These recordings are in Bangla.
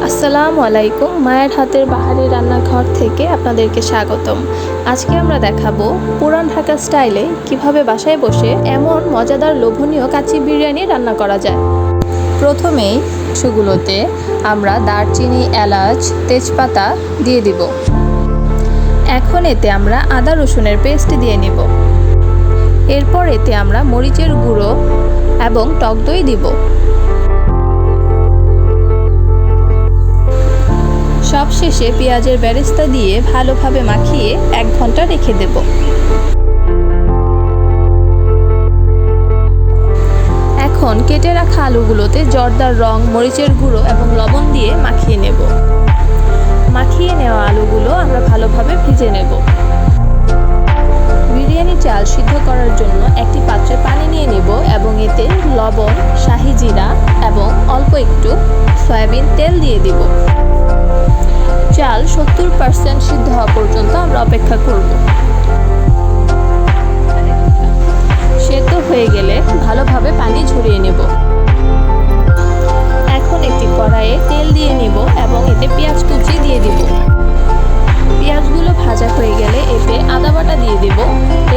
আসসালামু আলাইকুম। মায়ের হাতের বাহারি রান্নাঘর থেকে আপনাদেরকে স্বাগতম। আজকে আমরা দেখাবো পুরান ঢাকা স্টাইলে কিভাবে বাসায় বসে এমন মজাদার লোভনীয় কাচ্চি বিরিয়ানি রান্না করা যায়। প্রথমেই সেগুলোতে আমরা দারচিনি, এলাচ, তেজপাতা দিয়ে দিব। এখন এতে আমরা আদা রসুনের পেস্ট দিয়ে নিব। এরপর এতে আমরা মরিচের গুঁড়ো এবং টক দই দিব। সবশেষে পেঁয়াজের বেরেস্তা দিয়ে ভালোভাবে মাখিয়ে 1 ঘন্টা রেখে দেব। এখন কেটে রাখা আলুগুলোতে জর্দার রং, মরিচের গুঁড়ো এবং লবণ দিয়ে মাখিয়ে নেব। মাখিয়ে নেওয়া আলুগুলো আমরা ভালোভাবে ভেজে নেব। বিরিয়ানি চাল সিদ্ধ করার জন্য একটি পাত্রে পানি নিয়ে নেব এবং এতে লবণ, শাহি জিরা এবং অল্প একটু সয়াবিন তেল দিয়ে দিব। চাল 70% সিদ্ধ হওয়া পর্যন্ত আমরা অপেক্ষা করব। সেদ্ধ হয়ে গেলে ভালোভাবে পানি ঝরিয়ে নেব। এখন একটি কড়াইয়ে তেল দিয়ে নেব এবং এতে পেঁয়াজ কুচি দিয়ে দিব। পেঁয়াজগুলো ভাজা হয়ে গেলে এতে আদা বাটা দিয়ে দেব।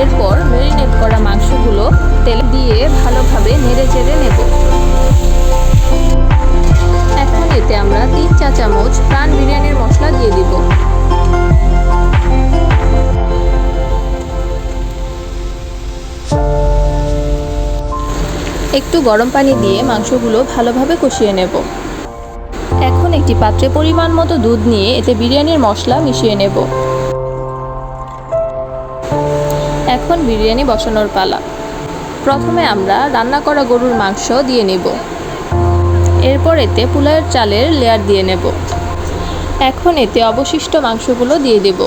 এরপর ম্যারিনেট করা মাংসগুলো তেল দিয়ে ভালোভাবে নেড়ে চেড়ে নেব। এখন এতে আমরা 3 চা চামচ প্রাণ বিরিয়ানির মশলা দিয়ে দিব। একটু গরম পানি দিয়ে মাংসগুলো ভালোভাবে কষিয়ে নেব। এখন একটি পাত্রে পরিমাণ মতো দুধ নিয়ে এতে বিরিয়ানির মশলা মিশিয়ে নেব। এখন বিরিয়ানি বসানোর পালা। প্রথমে আমরা রান্না করা গরুর মাংস দিয়ে নেব। এরপর এতে পোলাওয়ের চালের লেয়ার দিয়ে নেব। এখন এতে অবশিষ্ট মাংসগুলো দিয়ে দেব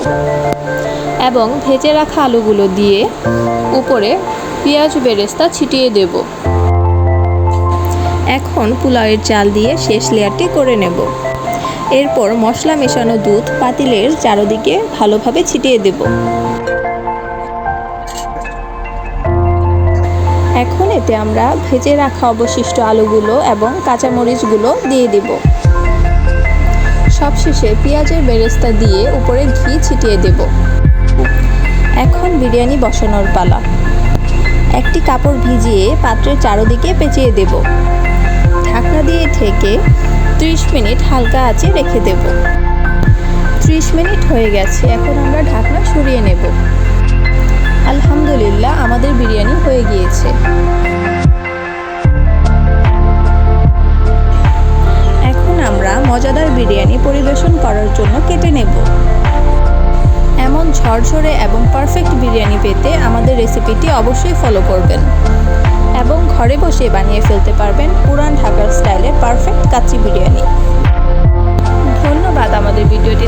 এবং ভেজে রাখা আলুগুলো দিয়ে উপরে পেঁয়াজ বেরেস্তা ছিটিয়ে দেব। এখন পোলাওয়ের চাল দিয়ে শেষ লেয়ারটি করে নেব। এরপর মশলা মেশানো দুধ পাতিলের চারদিকে ভালোভাবে ছিটিয়ে দেব। এখন এতে আমরা ভেজে রাখা অবশিষ্ট আলুগুলো এবং কাঁচামরিচগুলো দিয়ে দিব। সবশেষে পেঁয়াজের বেরেস্তা দিয়ে উপরে ঘি ছিটিয়ে দেব। এখন বিরিয়ানি বসানোর পালা। একটি কাপড় ভিজিয়ে পাত্রের চারদিকে পেঁচিয়ে দেব। ঢাকনা দিয়ে ঢেকে 30 মিনিট হালকা আঁচে রেখে দেব। 30 মিনিট হয়ে গেছে। এখন আমরা ঢাকনা সরিয়ে নেব। আলহামদুলিল্লাহ, আমাদের বিরিয়ানি হয়ে গিয়েছে। এখন আমরা মজাদার বিরিয়ানি পরিবেশন করার জন্য কেটে নেব। এমন ঝরঝরে এবং পারফেক্ট বিরিয়ানি পেতে আমাদের রেসিপিটি অবশ্যই ফলো করবেন এবং ঘরে বসে বানিয়ে ফেলতে পারবেন পুরান ঢাকার স্টাইলের পারফেক্ট কাচ্চি বিরিয়ানি। ধন্যবাদ আমাদের ভিডিওটি